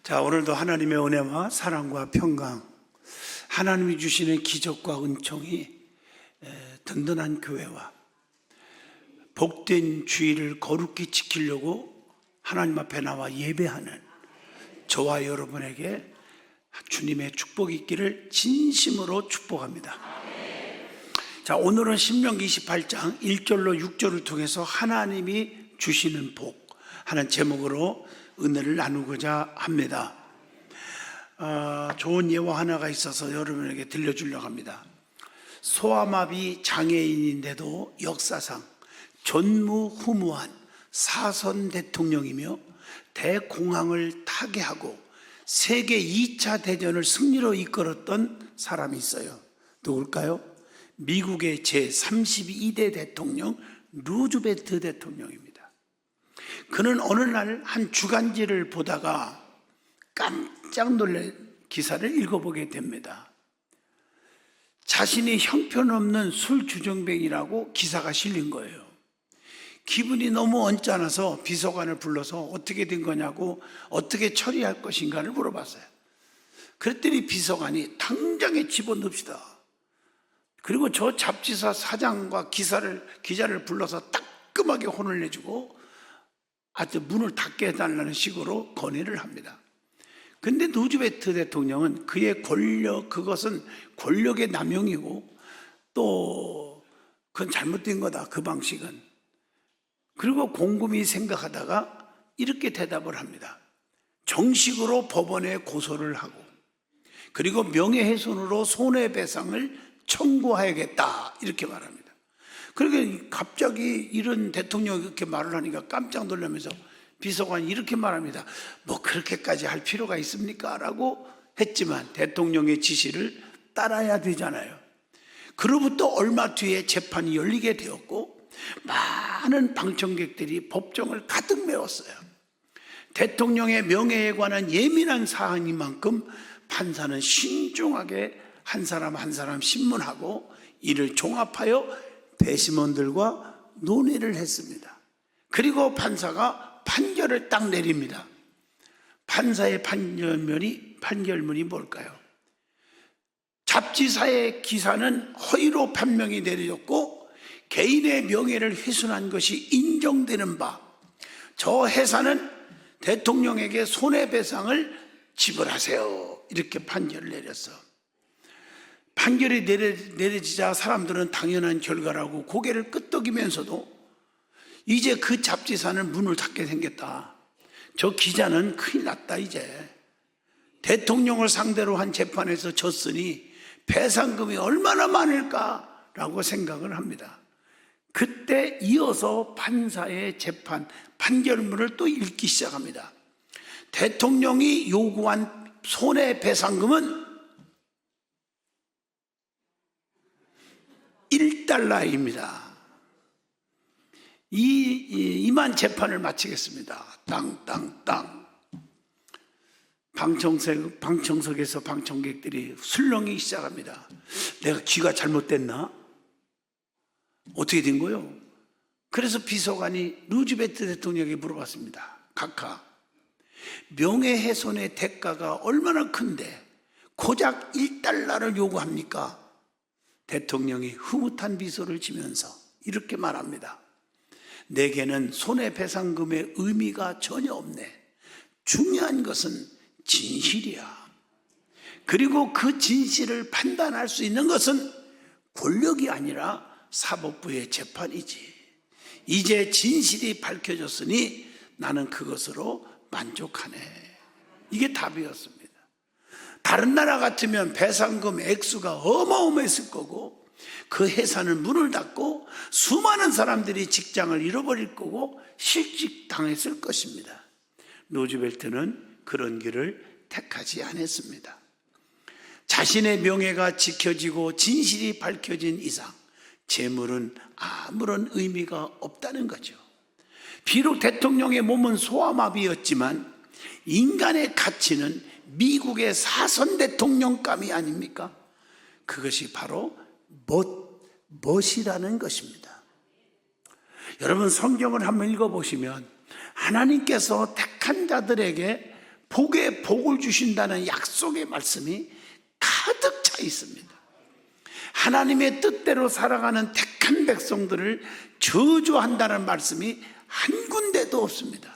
자, 오늘도 하나님의 은혜와 사랑과 평강, 하나님이 주시는 기적과 은총이 든든한 교회와 복된 주일을 거룩히 지키려고 하나님 앞에 나와 예배하는 저와 여러분에게 주님의 축복이 있기를 진심으로 축복합니다. 자, 오늘은 신명기 28장 1절로 6절을 통해서 하나님이 주시는 복 하는 제목으로 은혜를 나누고자 합니다. 좋은 예화 하나가 있어서 여러분에게 들려주려고 합니다. 소아마비 장애인인데도 역사상 전무후무한 사선 대통령이며 대공황을 타개하고 세계 2차 대전을 승리로 이끌었던 사람이 있어요. 누굴까요? 미국의 제32대 대통령 루즈벨트 대통령입니다. 그는 어느 날 한 주간지를 보다가 깜짝 놀랄 기사를 읽어보게 됩니다. 자신이 형편없는 술주정뱅이라고 기사가 실린 거예요. 기분이 너무 언짢아서 비서관을 불러서 어떻게 된 거냐고, 어떻게 처리할 것인가를 물어봤어요. 그랬더니 비서관이 당장에 집어넣읍시다. 그리고 저 잡지사 사장과 기자를 불러서 따끔하게 혼을 내주고 아주 문을 닫게 해달라는 식으로 건의를 합니다. 근데 루즈벨트 대통령은 그의 그것은 권력의 남용이고 또 그건 잘못된 거다, 그 방식은. 그리고 곰곰이 생각하다가 이렇게 대답을 합니다. 정식으로 법원에 고소를 하고 그리고 명예훼손으로 손해배상을 청구해야겠다, 이렇게 말합니다. 그러니까 갑자기 이런 대통령이 그렇게 말을 하니까 깜짝 놀라면서 비서관이 이렇게 말합니다. 뭐 그렇게까지 할 필요가 있습니까? 라고 했지만 대통령의 지시를 따라야 되잖아요. 그로부터 얼마 뒤에 재판이 열리게 되었고 많은 방청객들이 법정을 가득 메웠어요. 대통령의 명예에 관한 예민한 사항인 만큼 판사는 신중하게 한 사람 한 사람 신문하고 이를 종합하여 배심원들과 논의를 했습니다. 그리고 판사가 판결을 딱 내립니다. 판사의 판결문이 뭘까요? 잡지사의 기사는 허위로 판명이 내려졌고 개인의 명예를 훼손한 것이 인정되는 바, 저 회사는 대통령에게 손해배상을 지불하세요, 이렇게 판결을 내렸어. 판결이 내려지자 사람들은 당연한 결과라고 고개를 끄덕이면서도 이제 그 잡지사는 문을 닫게 생겼다. 저 기자는 큰일 났다. 이제 대통령을 상대로 한 재판에서 졌으니 배상금이 얼마나 많을까라고 생각을 합니다. 그때 이어서 판사의 판결문을 또 읽기 시작합니다. 대통령이 요구한 손해배상금은 $1입니다. 이만 재판을 마치겠습니다. 땅땅땅. 방청석에서 방청객들이 술렁이기 시작합니다. 내가 귀가 잘못됐나? 어떻게 된 거요? 그래서 비서관이 루즈벨트 대통령에게 물어봤습니다. 각하, 명예훼손의 대가가 얼마나 큰데 고작 $1를 요구합니까? 대통령이 흐뭇한 미소를 지면서 이렇게 말합니다. 내게는 손해배상금의 의미가 전혀 없네. 중요한 것은 진실이야. 그리고 그 진실을 판단할 수 있는 것은 권력이 아니라 사법부의 재판이지. 이제 진실이 밝혀졌으니 나는 그것으로 만족하네. 이게 답이었습니다. 다른 나라 같으면 배상금 액수가 어마어마했을 거고 그 회사는 문을 닫고 수많은 사람들이 직장을 잃어버릴 거고 실직당했을 것입니다. 루즈벨트는 그런 길을 택하지 않았습니다. 자신의 명예가 지켜지고 진실이 밝혀진 이상 재물은 아무런 의미가 없다는 거죠. 비록 대통령의 몸은 소아마비였지만 인간의 가치는 미국의 사선 대통령감이 아닙니까? 그것이 바로 멋이라는 것입니다. 여러분 성경을 한번 읽어보시면 하나님께서 택한 자들에게 복을 주신다는 약속의 말씀이 가득 차 있습니다. 하나님의 뜻대로 살아가는 택한 백성들을 저주한다는 말씀이 한 군데도 없습니다.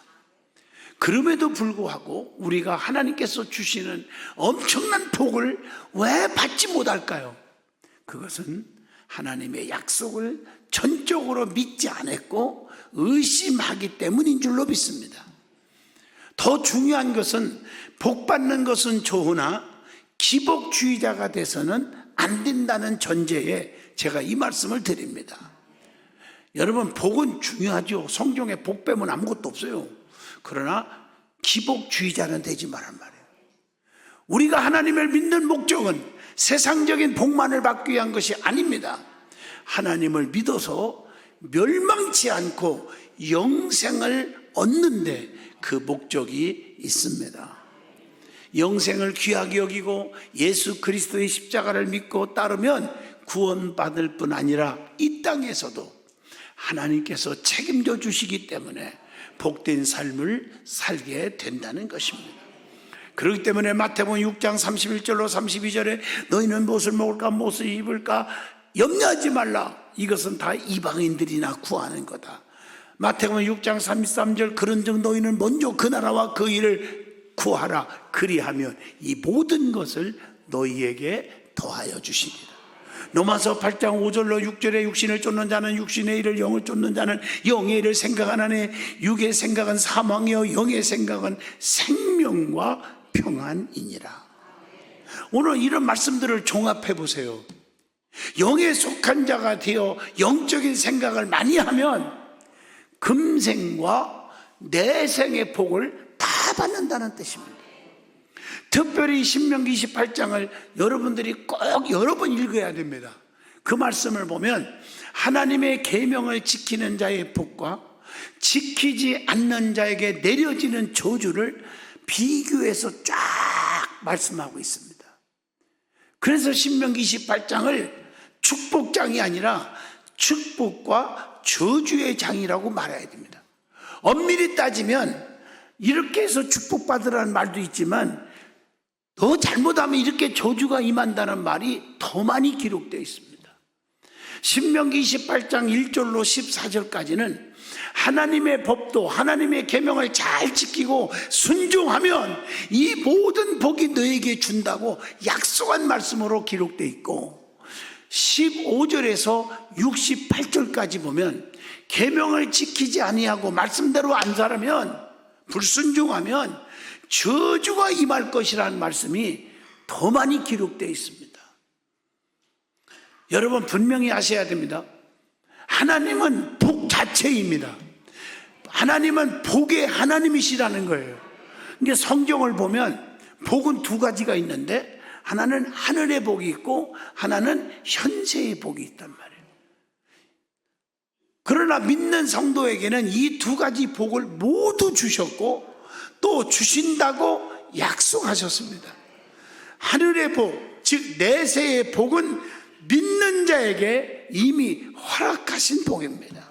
그럼에도 불구하고 우리가 하나님께서 주시는 엄청난 복을 왜 받지 못할까요? 그것은 하나님의 약속을 전적으로 믿지 않았고 의심하기 때문인 줄로 믿습니다. 더 중요한 것은 복 받는 것은 좋으나 기복주의자가 돼서는 안 된다는 전제에 제가 이 말씀을 드립니다. 여러분, 복은 중요하죠. 성경에 복 빼면 아무것도 없어요. 그러나 기복주의자는 되지 말란 말이에요. 우리가 하나님을 믿는 목적은 세상적인 복만을 받기 위한 것이 아닙니다. 하나님을 믿어서 멸망치 않고 영생을 얻는데 그 목적이 있습니다. 영생을 귀하게 여기고 예수 그리스도의 십자가를 믿고 따르면 구원받을 뿐 아니라 이 땅에서도 하나님께서 책임져 주시기 때문에 복된 삶을 살게 된다는 것입니다. 그렇기 때문에 마태복음 6장 31절로 32절에 너희는 무엇을 먹을까 무엇을 입을까 염려하지 말라. 이것은 다 이방인들이나 구하는 거다. 마태복음 6장 33절 그런즉 너희는 먼저 그 나라와 그 일을 구하라. 그리하면 이 모든 것을 너희에게 더하여 주시리라. 로마서 8장 5절로 6절에 육신을 쫓는 자는 육신의 일을, 영을 쫓는 자는 영의 일을 생각하나니 육의 생각은 사망이요 영의 생각은 생명과 평안이니라. 오늘 이런 말씀들을 종합해 보세요. 영에 속한 자가 되어 영적인 생각을 많이 하면 금생과 내생의 복을 다 받는다는 뜻입니다. 특별히 신명기 28장을 여러분들이 꼭 여러 번 읽어야 됩니다. 그 말씀을 보면 하나님의 계명을 지키는 자의 복과 지키지 않는 자에게 내려지는 저주를 비교해서 쫙 말씀하고 있습니다. 그래서 신명기 28장을 축복장이 아니라 축복과 저주의 장이라고 말해야 됩니다. 엄밀히 따지면 이렇게 해서 축복받으라는 말도 있지만 더 잘못하면 이렇게 저주가 임한다는 말이 더 많이 기록되어 있습니다. 신명기 28장 1절로 14절까지는 하나님의 법도 하나님의 계명을 잘 지키고 순종하면 이 모든 복이 너에게 준다고 약속한 말씀으로 기록되어 있고 15절에서 68절까지 보면 계명을 지키지 아니하고 말씀대로 안 살면 불순종하면 저주가 임할 것이라는 말씀이 더 많이 기록되어 있습니다. 여러분 분명히 아셔야 됩니다. 하나님은 복 자체입니다. 하나님은 복의 하나님이시라는 거예요. 근데 성경을 보면 복은 두 가지가 있는데 하나는 하늘의 복이 있고 하나는 현세의 복이 있단 말이에요. 그러나 믿는 성도에게는 이 두 가지 복을 모두 주셨고 또 주신다고 약속하셨습니다. 하늘의 복, 즉 내세의 복은 믿는 자에게 이미 허락하신 복입니다.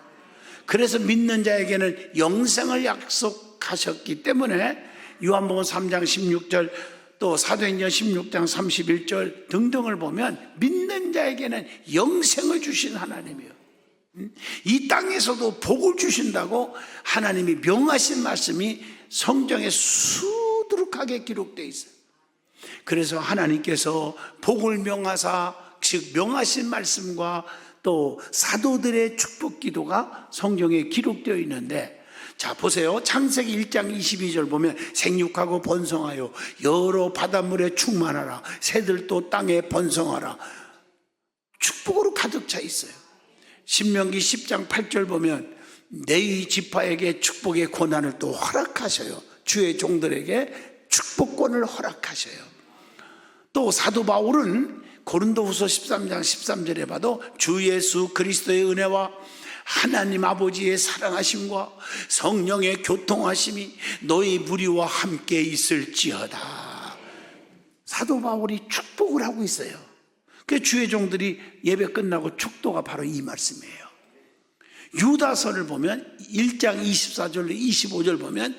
그래서 믿는 자에게는 영생을 약속하셨기 때문에 요한복음 3장 16절 또 사도행전 16장 31절 등등을 보면 믿는 자에게는 영생을 주신 하나님이요, 이 땅에서도 복을 주신다고 하나님이 명하신 말씀이 성경에 수두룩하게 기록되어 있어요. 그래서 하나님께서 복을 명하사 즉 명하신 말씀과 또 사도들의 축복 기도가 성경에 기록되어 있는데, 자 보세요. 창세기 1장 22절 보면 생육하고 번성하여 여러 바닷물에 충만하라, 새들도 땅에 번성하라, 축복으로 가득 차 있어요. 신명기 10장 8절 보면 레위 지파에게 축복의 권한을 또 허락하셔요. 주의 종들에게 축복권을 허락하셔요. 또 사도 바울은 고린도후서 13장 13절에 봐도 주 예수 그리스도의 은혜와 하나님 아버지의 사랑하심과 성령의 교통하심이 너희 무리와 함께 있을지어다. 사도 바울이 축복을 하고 있어요. 그 주의 종들이 예배 끝나고 축도가 바로 이 말씀이에요. 유다서를 보면 1장 24절로 25절 보면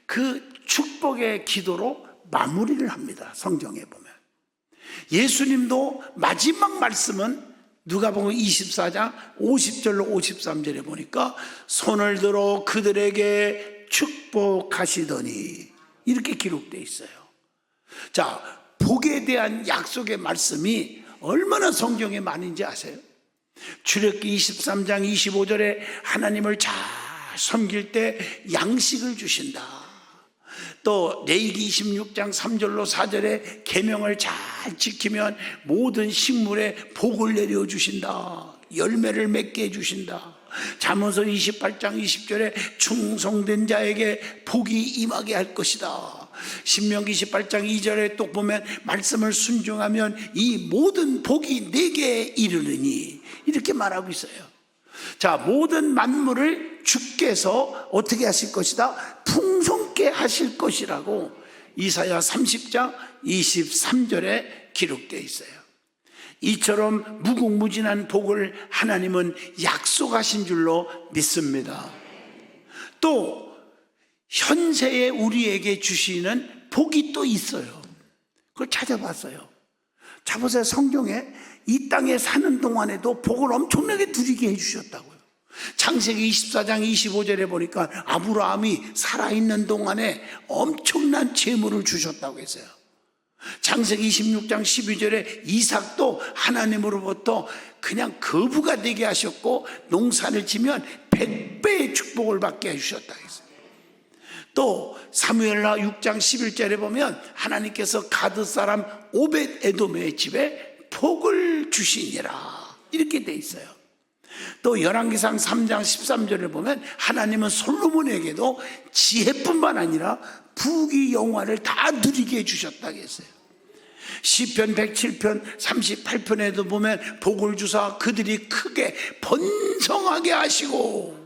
그 축복의 기도로 마무리를 합니다. 성경에 보면 예수님도 마지막 말씀은 누가복음 24장 50절로 53절에 보니까 손을 들어 그들에게 축복하시더니 이렇게 기록되어 있어요. 자, 복에 대한 약속의 말씀이 얼마나 성경에 많은지 아세요? 출애굽기 23장 25절에 하나님을 잘 섬길 때 양식을 주신다. 또 레위기 26장 3절로 4절에 계명을 잘 지키면 모든 식물에 복을 내려 주신다. 열매를 맺게 해주신다. 잠언서 28장 20절에 충성된 자에게 복이 임하게 할 것이다. 신명기 18장 2절에 또 보면 말씀을 순종하면 이 모든 복이 내게 이르느니 이렇게 말하고 있어요. 자, 모든 만물을 주께서 어떻게 하실 것이다? 풍성케 하실 것이라고 이사야 30장 23절에 기록되어 있어요. 이처럼 무궁무진한 복을 하나님은 약속하신 줄로 믿습니다. 또 현세에 우리에게 주시는 복이 또 있어요. 그걸 찾아봤어요. 자, 보세요. 성경에 이 땅에 사는 동안에도 복을 엄청나게 누리게 해주셨다고요. 창세기 24장 25절에 보니까 아브라함이 살아있는 동안에 엄청난 재물을 주셨다고 했어요. 창세기 26장 12절에 이삭도 하나님으로부터 그냥 거부가 되게 하셨고 농사를 지면 100배의 축복을 받게 해주셨다고 했어요. 또 사무엘하 6장 11절에 보면 하나님께서 가드 사람 오벳 에돔의 집에 복을 주시니라 이렇게 돼 있어요. 또 열왕기상 3장 13절을 보면 하나님은 솔로몬에게도 지혜뿐만 아니라 부귀 영화를 다 누리게 해주셨다고 했어요. 시편 107편 38편에도 보면 복을 주사 그들이 크게 번성하게 하시고,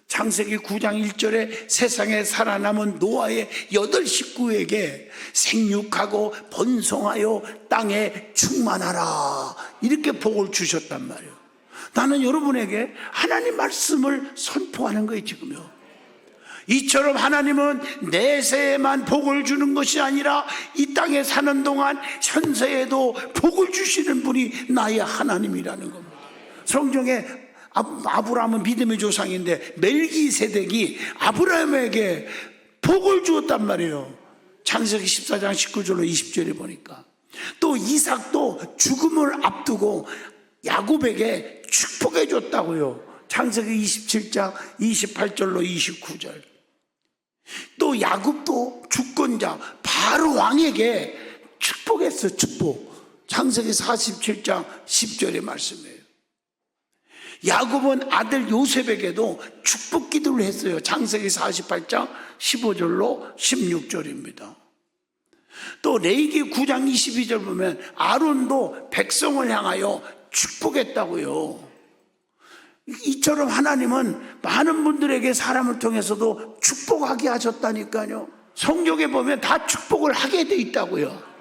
창세기 9장 1절에 세상에 살아남은 노아의 8 식구에게 생육하고 번성하여 땅에 충만하라 이렇게 복을 주셨단 말이에요. 나는 여러분에게 하나님 말씀을 선포하는 거예요 지금요. 이처럼 하나님은 내세에만 복을 주는 것이 아니라 이 땅에 사는 동안 현세에도 복을 주시는 분이 나의 하나님이라는 겁니다. 성경에 아브라함은 믿음의 조상인데 멜기세덱이 아브라함에게 복을 주었단 말이에요. 창세기 14장 19절로 20절에 보니까. 또 이삭도 죽음을 앞두고 야곱에게 축복해 줬다고요. 창세기 27장 28절로 29절. 또 야곱도 주권자 바로 왕에게 축복했어요. 축복. 창세기 47장 10절의 말씀이에요. 야곱은 아들 요셉에게도 축복 기도를 했어요. 창세기 48장 15절로 16절입니다. 또 레위기 9장 22절 보면 아론도 백성을 향하여 축복했다고요. 이처럼 하나님은 많은 분들에게 사람을 통해서도 축복하게 하셨다니까요. 성경에 보면 다 축복을 하게 돼 있다고요.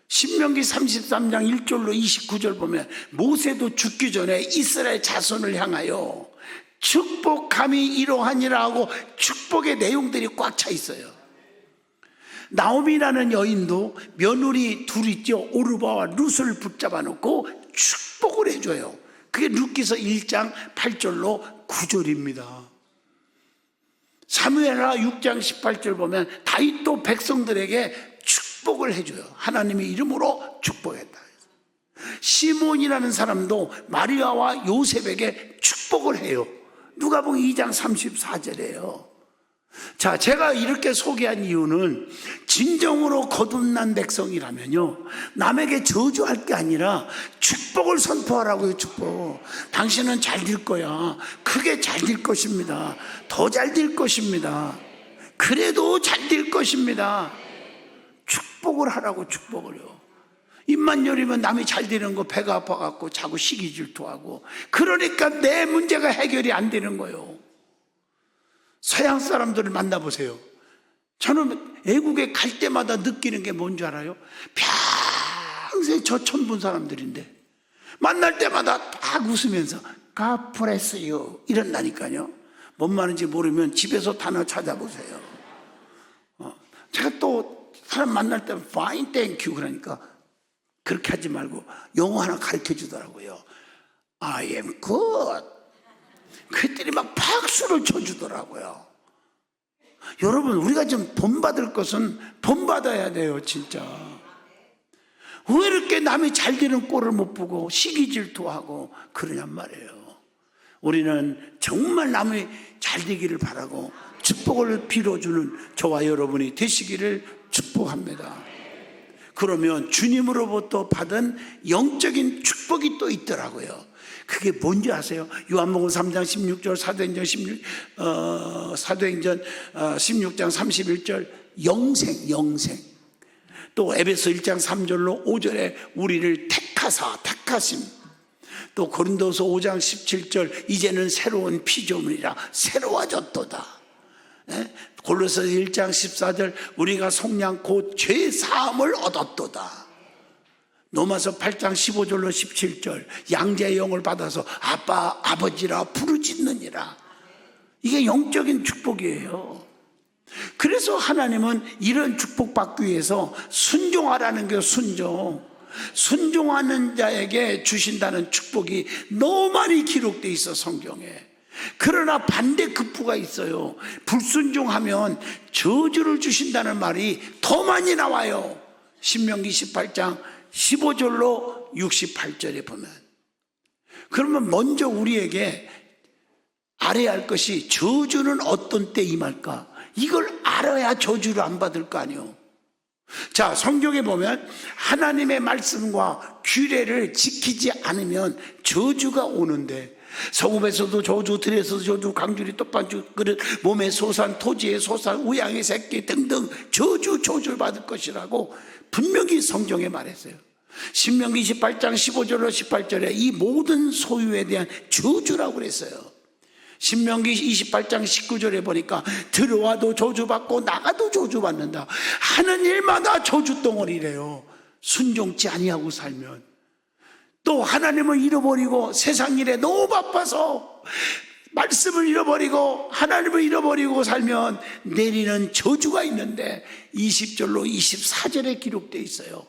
신명기 33장 1절로 29절 보면 모세도 죽기 전에 이스라엘 자손을 향하여 축복함이 이러하니라 하고 축복의 내용들이 꽉 차 있어요. 나오미라는 여인도 며느리 둘 있죠. 오르바와 룻을 붙잡아 놓고 축복을 해줘요. 그게 룻기서 1장 8절로 9절입니다. 사무엘하 6장 18절 보면 다윗도 백성들에게 축복을 해줘요. 하나님의 이름으로 축복했다. 시몬이라는 사람도 마리아와 요셉에게 축복을 해요. 누가복음 2장 34절이에요. 자, 제가 이렇게 소개한 이유는 진정으로 거듭난 백성이라면요, 남에게 저주할 게 아니라 축복을 선포하라고요. 축복. 당신은 잘 될 거야. 크게 잘 될 것입니다. 더 잘 될 것입니다. 그래도 잘 될 것입니다. 축복을 하라고. 축복을요. 입만 열리면 남이 잘 되는 거 배가 아파갖고 자꾸 시기 질투하고, 그러니까 내 문제가 해결이 안 되는 거예요. 서양 사람들을 만나보세요. 저는 외국에 갈 때마다 느끼는 게 뭔지 알아요? 평생 저 처음 본 사람들인데 만날 때마다 딱 웃으면서 God bless you 이런다니까요. 뭔 말인지 모르면 집에서 단어 찾아보세요. 제가 또 사람 만날 때 fine, thank you 그러니까 그렇게 하지 말고 영어 하나 가르쳐 주더라고요. I am good. 그들이 막 박수를 쳐주더라고요. 여러분, 우리가 좀 본받을 것은 본받아야 돼요, 진짜. 왜 이렇게 남이 잘 되는 꼴을 못 보고 시기 질투하고 그러냔 말이에요. 우리는 정말 남이 잘 되기를 바라고 축복을 빌어주는 저와 여러분이 되시기를 축복합니다. 그러면 주님으로부터 받은 영적인 축복이 또 있더라고요. 그게 뭔지 아세요? 요한복음 3장 16절, 사도행전 16장 31절 영생. 또 에베소 1장 3절로 5절에 우리를 택하심. 또 고린도서 5장 17절 이제는 새로운 피조물이라 새로워졌도다. 골로새서 1장 14절 우리가 속량 곧 죄 사함을 얻었도다. 로마서 8장 15절로 17절 양자의 영을 받아서 아빠 아버지라 부르짖느니라. 이게 영적인 축복이에요. 그래서 하나님은 이런 축복 받기 위해서 순종하라는 게 순종하는 자에게 주신다는 축복이 너무 많이 기록되어 있어 성경에. 그러나 반대급부가 있어요. 불순종하면 저주를 주신다는 말이 더 많이 나와요. 신명기 18장 15절로 68절에 보면. 그러면 먼저 우리에게 알아야 할 것이 저주는 어떤 때 임할까? 이걸 알아야 저주를 안 받을 거 아니에요. 자, 성경에 보면 하나님의 말씀과 규례를 지키지 않으면 저주가 오는데, 성읍에서도 저주, 들에서도 저주, 강주리, 떡반주, 그릇, 몸의 소산, 토지의 소산, 우양의 새끼 등등 저주를 받을 것이라고 분명히 성경에 말했어요. 신명기 28장 15절로 18절에 이 모든 소유에 대한 저주라고 그랬어요. 신명기 28장 19절에 보니까 들어와도 저주받고 나가도 저주받는다. 하는 일마다 저주덩어리래요. 순종치 아니하고 살면. 또 하나님을 잃어버리고 세상 일에 너무 바빠서 말씀을 잃어버리고 하나님을 잃어버리고 살면 내리는 저주가 있는데 20절로 24절에 기록되어 있어요.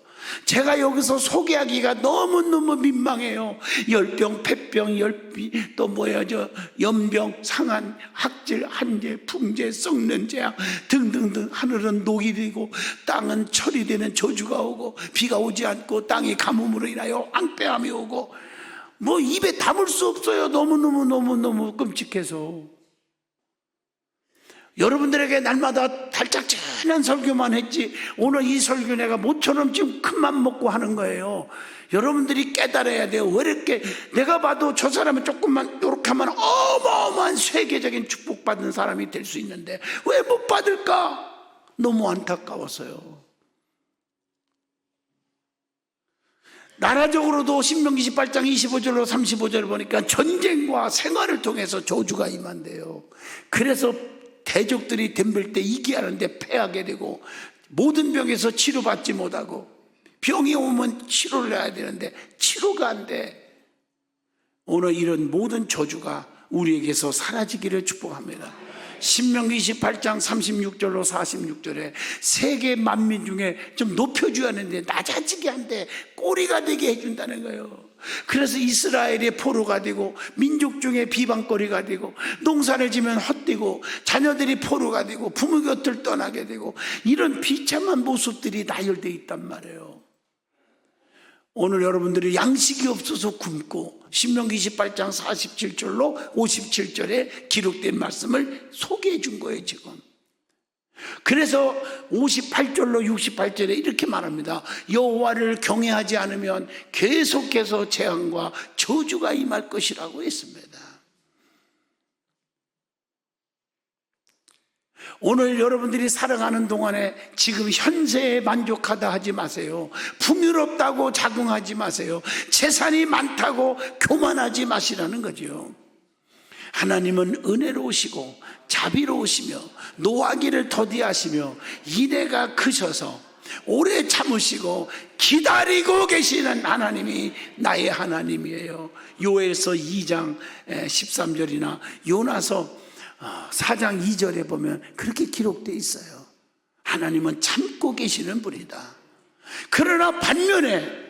제가 여기서 소개하기가 너무너무 민망해요. 열병, 폐병, 열비, 또 연병, 상한, 학질, 한재, 풍재, 썩는 재앙 등등등. 하늘은 녹이 되고 땅은 철이 되는 저주가 오고 비가 오지 않고 땅이 가뭄으로 인하여 앙빼함이 오고 입에 담을 수 없어요. 너무너무 끔찍해서. 여러분들에게 날마다 달짝지근한 설교만 했지 오늘 이 설교 내가 모처럼 지금 큰맘 먹고 하는 거예요. 여러분들이 깨달아야 돼요. 왜 이렇게 내가 봐도 저 사람은 조금만 이렇게 하면 어마어마한 세계적인 축복받는 사람이 될 수 있는데 왜 못 받을까? 너무 안타까웠어요. 나라적으로도 신명기 18장 25절로 35절을 보니까 전쟁과 생활을 통해서 저주가 임한대요. 그래서 대적들이 덤빌 때 이기하는데 패하게 되고 모든 병에서 치료받지 못하고 병이 오면 치료를 해야 되는데 치료가 안 돼. 오늘 이런 모든 저주가 우리에게서 사라지기를 축복합니다. 신명기 28장 36절로 46절에 세계 만민 중에 좀 높여줘야 하는데 낮아지게 한데 꼬리가 되게 해준다는 거예요. 그래서 이스라엘이 포로가 되고 민족 중에 비방거리가 되고 농사를 지면 헛되고 자녀들이 포로가 되고 부모 곁을 떠나게 되고 이런 비참한 모습들이 나열되어 있단 말이에요. 오늘 여러분들이 양식이 없어서 굶고 신명기 28장 47절로 57절에 기록된 말씀을 소개해 준 거예요 지금. 그래서 58절로 68절에 이렇게 말합니다. 여호와를 경외하지 않으면 계속해서 재앙과 저주가 임할 것이라고 했습니다. 오늘 여러분들이 살아가는 동안에 지금 현세에 만족하다 하지 마세요. 풍요롭다고 자긍하지 마세요. 재산이 많다고 교만하지 마시라는 거죠. 하나님은 은혜로우시고 자비로우시며 노하기를 더디하시며 인애가 크셔서 오래 참으시고 기다리고 계시는 하나님이 나의 하나님이에요. 요엘서 2장 13절이나 요나서 4장 2절에 보면 그렇게 기록되어 있어요. 하나님은 참고 계시는 분이다. 그러나 반면에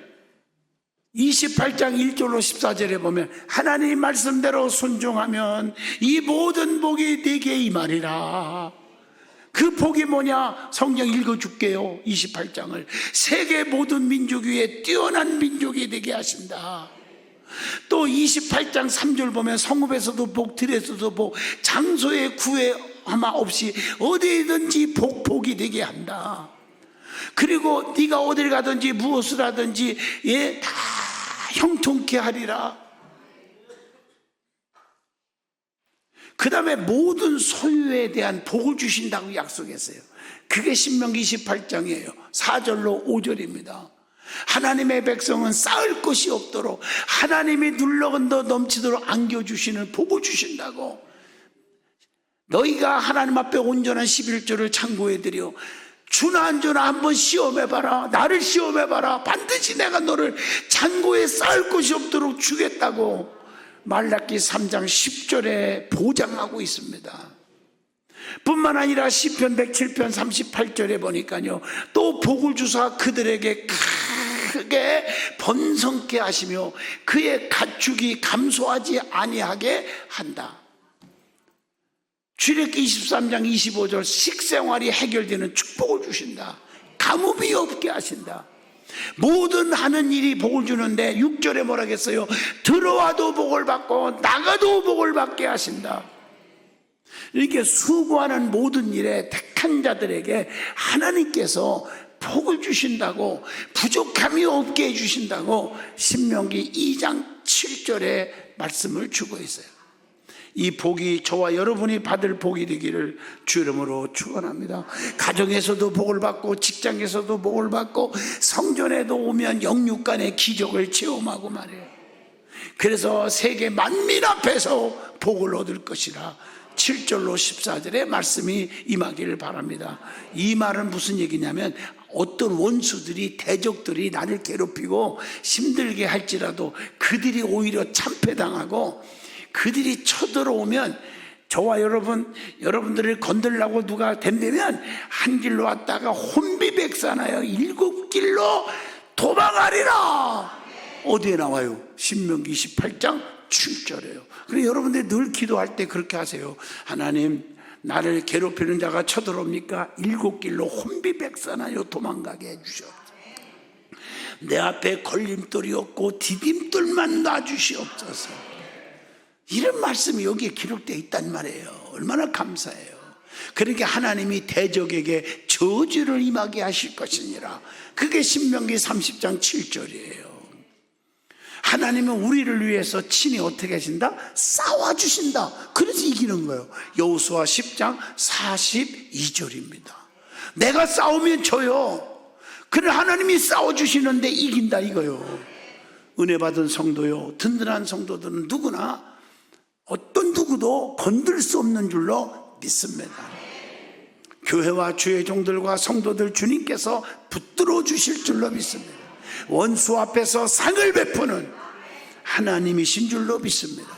28장 1절로 14절에 보면 하나님 말씀대로 순종하면 이 모든 복이 네게 임하리라. 그 복이 뭐냐? 성경 읽어줄게요. 28장을 세계 모든 민족 위에 뛰어난 민족이 되게 하신다. 또 28장 3절 보면 성읍에서도 복, 들에서도 복, 장소의 구애함 없이 어디든지 복이 되게 한다. 그리고 네가 어딜 가든지 무엇을 하든지 다 형통케 하리라. 그 다음에 모든 소유에 대한 복을 주신다고 약속했어요. 그게 신명기 28장이에요 4절로 5절입니다 하나님의 백성은 쌓을 것이 없도록 하나님이 눌러건더 넘치도록 안겨주시는 복을 주신다고. 너희가 하나님 앞에 온전한 11조를 창고해드려 주나 안 주나 한번 시험해봐라. 나를 시험해봐라. 반드시 내가 너를 창고에 쌓을 것이 없도록 주겠다고 말라기 3장 10절에 보장하고 있습니다. 뿐만 아니라 시편 107편 38절에 보니까요 또 복을 주사 그들에게 크게 번성케 하시며 그의 가축이 감소하지 아니하게 한다. 출애굽기 23장 25절 식생활이 해결되는 축복을 주신다. 가뭄이 없게 하신다. 모든 하는 일이 복을 주는데 6절에 뭐라겠어요? 들어와도 복을 받고 나가도 복을 받게 하신다. 이렇게 수고하는 모든 일에 택한 자들에게 하나님께서 복을 주신다고, 부족함이 없게 해주신다고 신명기 2장 7절에 말씀을 주고 있어요. 이 복이 저와 여러분이 받을 복이 되기를 주 이름으로 축원합니다. 가정에서도 복을 받고 직장에서도 복을 받고 성전에도 오면 영육간의 기적을 체험하고 말이에요. 그래서 세계 만민 앞에서 복을 얻을 것이라 7절로 14절의 말씀이 임하기를 바랍니다. 이 말은 무슨 얘기냐면 어떤 원수들이 대적들이 나를 괴롭히고 힘들게 할지라도 그들이 오히려 참패당하고 그들이 쳐들어오면 저와 여러분들을 건들려고 누가 댐되면 한 길로 왔다가 혼비백산하여 7길로 도망하리라. 어디에 나와요? 신명기 28장 7절이에요. 그래서 여러분들이 늘 기도할 때 그렇게 하세요. 하나님, 나를 괴롭히는 자가 쳐들어옵니까? 7길로 혼비백산하여 도망가게 해주시옵소서. 내 앞에 걸림돌이 없고 디딤돌만 놔주시옵소서. 이런 말씀이 여기에 기록되어 있단 말이에요. 얼마나 감사해요. 그러니까 하나님이 대적에게 저주를 임하게 하실 것이니라. 그게 신명기 30장 7절이에요. 하나님은 우리를 위해서 친히 어떻게 하신다? 싸워주신다. 그래서 이기는 거예요. 여호수아 10장 42절입니다. 내가 싸우면 져요. 그래 하나님이 싸워주시는데 이긴다 이거요. 은혜 받은 성도요, 든든한 성도들은 누구나 어떤 누구도 건들 수 없는 줄로 믿습니다. 교회와 주의 종들과 성도들 주님께서 붙들어 주실 줄로 믿습니다. 원수 앞에서 상을 베푸는 하나님이신 줄로 믿습니다.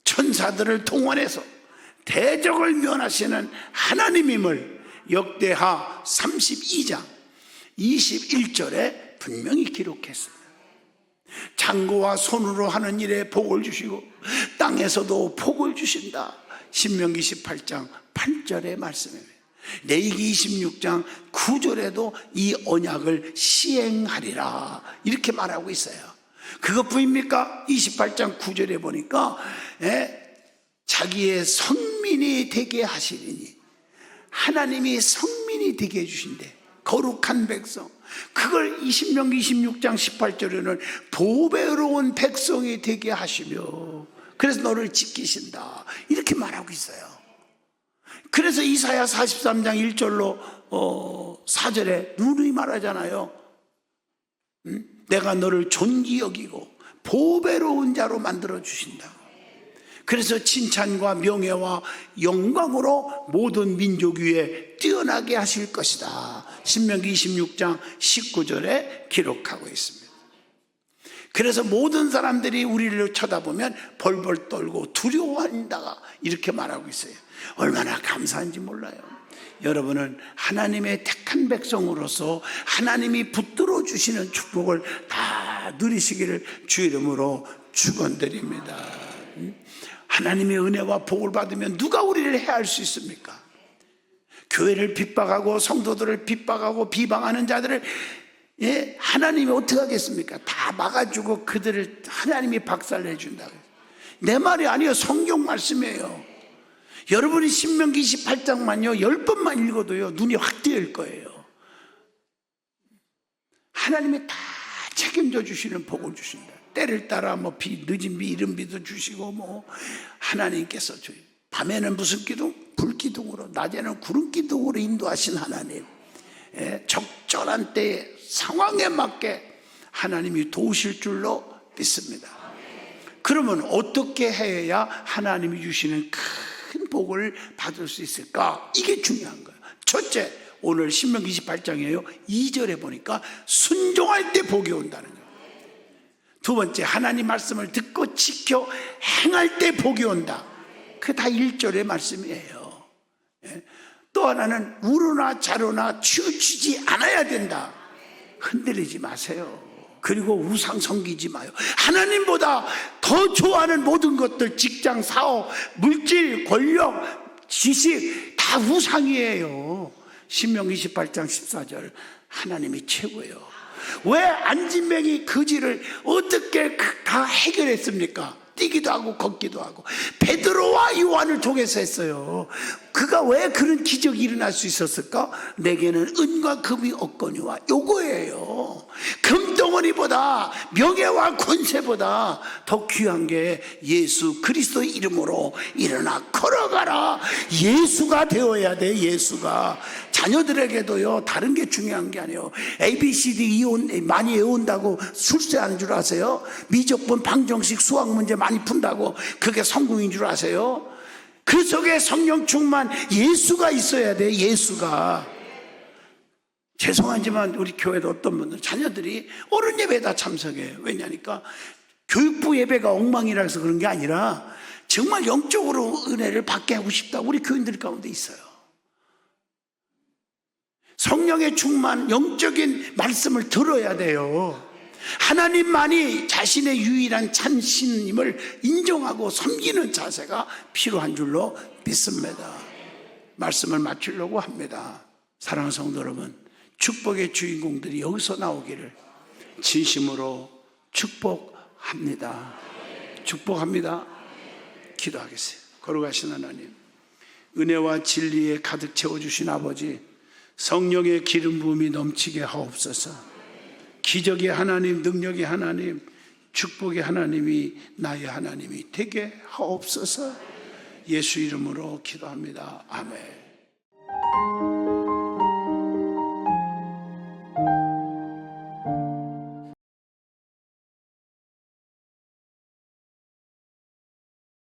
천사들을 동원해서 대적을 면하시는 하나님임을 역대하 32장 21절에 분명히 기록했습니다. 창고와 손으로 하는 일에 복을 주시고 땅에서도 복을 주신다. 신명기 18장 8절의 말씀입니다. 레위기 26장 9절에도 이 언약을 시행하리라 이렇게 말하고 있어요. 그것뿐입니까? 28장 9절에 보니까 자기의 성민이 되게 하시리니, 하나님이 성민이 되게 해주신대. 거룩한 백성. 그걸 신명기 26장 18절에는 보배로운 백성이 되게 하시며 그래서 너를 지키신다 이렇게 말하고 있어요. 그래서 이사야 43장 1절로 4절에 누누이 말하잖아요. 내가 너를 존귀 여기고 보배로운 자로 만들어 주신다. 그래서 칭찬과 명예와 영광으로 모든 민족 위에 뛰어나게 하실 것이다. 신명기 26장 19절에 기록하고 있습니다. 그래서 모든 사람들이 우리를 쳐다보면 벌벌 떨고 두려워한다, 이렇게 말하고 있어요. 얼마나 감사한지 몰라요. 여러분은 하나님의 택한 백성으로서 하나님이 붙들어 주시는 축복을 다 누리시기를 주 이름으로 축원드립니다. 하나님의 은혜와 복을 받으면 누가 우리를 해할 수 있습니까? 교회를 핍박하고 성도들을 핍박하고 비방하는 자들을 하나님이 어떻게 하겠습니까? 다 막아주고 그들을 하나님이 박살내 준다. 내 말이 아니에요. 성경 말씀이에요. 여러분이 신명기 28장만요 10번만 읽어도요 눈이 확 뜨일 거예요. 하나님이 다 책임져 주시는 복을 주신다. 때를 따라 늦은 비 이른 비도 주시고 하나님께서 밤에는 무슨 기둥? 불기둥으로, 낮에는 구름 기둥으로 인도하신 하나님, 적절한 때에 상황에 맞게 하나님이 도우실 줄로 믿습니다. 그러면 어떻게 해야 하나님이 주시는 큰 복을 받을 수 있을까? 이게 중요한 거예요. 첫째, 오늘 신명기 28장이에요 2절에 보니까 순종할 때 복이 온다는 거예요. 두 번째, 하나님 말씀을 듣고 지켜 행할 때 복이 온다. 그게 다 1절의 말씀이에요. 또 하나는 우로나 자로나 치우치지 않아야 된다. 흔들리지 마세요. 그리고 우상 섬기지 마요. 하나님보다 더 좋아하는 모든 것들, 직장, 사업, 물질, 권력, 지식 다 우상이에요. 신명기 28장 14절, 하나님이 최고예요. 왜 안진뱅이 거지를 어떻게 다 해결했습니까? 뛰기도 하고 걷기도 하고 베드로와 요한을 통해서 했어요. 그가 왜 그런 기적이 일어날 수 있었을까? 내게는 은과 금이 없거니와, 요거예요. 금덩어리보다, 명예와 권세보다 더 귀한 게 예수 그리스도의 이름으로 일어나 걸어가라. 예수가 되어야 돼. 예수가. 자녀들에게도요 다른 게 중요한 게 아니에요. ABCD 많이 외운다고 출세하는 줄 아세요? 미적분, 방정식, 수학 문제 많이 푼다고 그게 성공인 줄 아세요? 그 속에 성령 충만 예수가 있어야 돼. 예수가. 죄송하지만 우리 교회도 어떤 분들 자녀들이 어른 예배에다 참석해요. 왜냐니까 교육부 예배가 엉망이라 해서 그런 게 아니라 정말 영적으로 은혜를 받게 하고 싶다. 우리 교인들 가운데 있어요. 성령의 충만, 영적인 말씀을 들어야 돼요. 하나님만이 자신의 유일한 참신임을 인정하고 섬기는 자세가 필요한 줄로 믿습니다. 말씀을 마치려고 합니다. 사랑하는 성도 여러분, 축복의 주인공들이 여기서 나오기를 진심으로 축복합니다. 축복합니다. 기도하겠어요. 걸어가신 하나님, 은혜와 진리에 가득 채워주신 아버지, 성령의 기름 부음이 넘치게 하옵소서. 기적의 하나님, 능력의 하나님, 축복의 하나님이 나의 하나님이 되게 하옵소서. 예수 이름으로 기도합니다. 아멘.